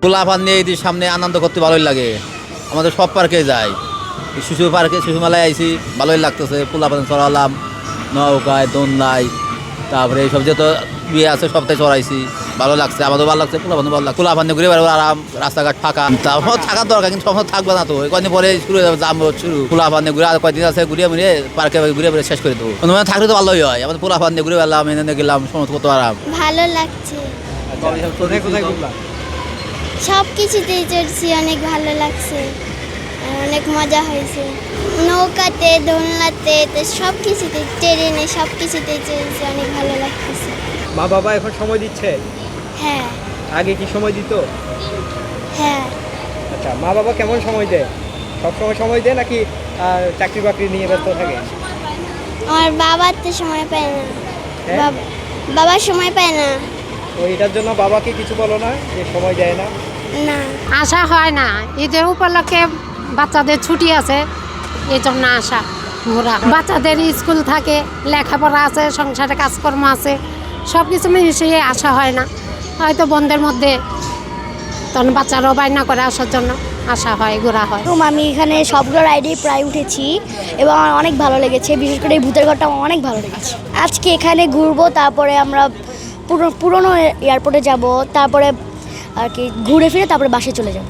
পোলাপান নিয়ে এই সামনে আনন্দ করতে ভালোই লাগে। আমাদের সব পার্কে যাই, শিশু পার্কে শিশু মেলায় আইছি, ভালোই লাগতেছে। পোলাপান চড়ালাম, নৌকায় দোলনায়, তারপরে এইসব যত বিয়ে আছে সবটাই চড়াইছি, ভালো লাগছে। আমাদের ভালো লাগছে, পোলাপান ভালো লাগছে। পোলাপান ঘুরে বেড়াবো আরাম, রাস্তাঘাট ফাঁকা। তারপর থাকার দরকার, কিন্তু সব থাকবে না তো। কয়েকদিন পরে শুরু হয়ে যাবে জাম শুরু। পোলাপান ঘুরে আর কয়েকদিন আছে ঘুরিয়ে মুড়ে পার্কে ঘুরে বেড়ে শেষ করে দেবো। মানে থাকলে তো ভালোই হয়। আমাদের পোলাপান ঘুরে বেড়ালাম, এনে গেলাম, সমস্ত কত আরাম। ভালো লাগছে, কোথায় কোথায় ঘুরলাম? সব কিছুতেই চড়ছি, অনেক ভালো লাগছে, অনেক মজা হয়েছে। নৌকাতে, দোলনাতে, তো সব কিছুতে, ট্রেনে সব কিছুতেই চড়ছি, অনেক ভালো লাগতেছে। মা বাবা এখন সময় দিচ্ছে? হ্যাঁ আগে কি সময় দিত? হ্যাঁ। আচ্ছা, মা বাবা কেমন সময় দেয়? সবসময় সময় দেয় নাকি চাকরি বাকরি নিয়ে ব্যস্ত থাকে? আমার বাবার তো সময় পায় না, হ্যাঁ? বাবা সময় পায় না। তো এটার জন্য বাবাকে কিছু বলো না যে সময় দেয় না? না, আসা হয় না। ঈদের উপলক্ষে বাচ্চাদের ছুটি আছে, এই জন্য আসা ঘোরা। বাচ্চাদের স্কুল থাকে, লেখাপড়া আছে, সংসারে কাজকর্ম আছে, সব কিছু মিশিয়ে আসা হয় না। হয়তো বন্ধের মধ্যে তখন বাচ্চারাও বায়না করে আসার জন্য আসা হয়, ঘোরা হয়। আমি এখানে সবগুলো রাইডেই প্রায় উঠেছি এবং আমার অনেক ভালো লেগেছে, বিশেষ করে এই ভূতের ঘরটা আমার অনেক ভালো লেগেছে। আজকে এখানে ঘুরবো, তারপরে আমরা পুরনো এয়ারপোর্টে যাব, তারপরে আর কি ঘুরে ফিরে তারপরে বাসে চলে যাব।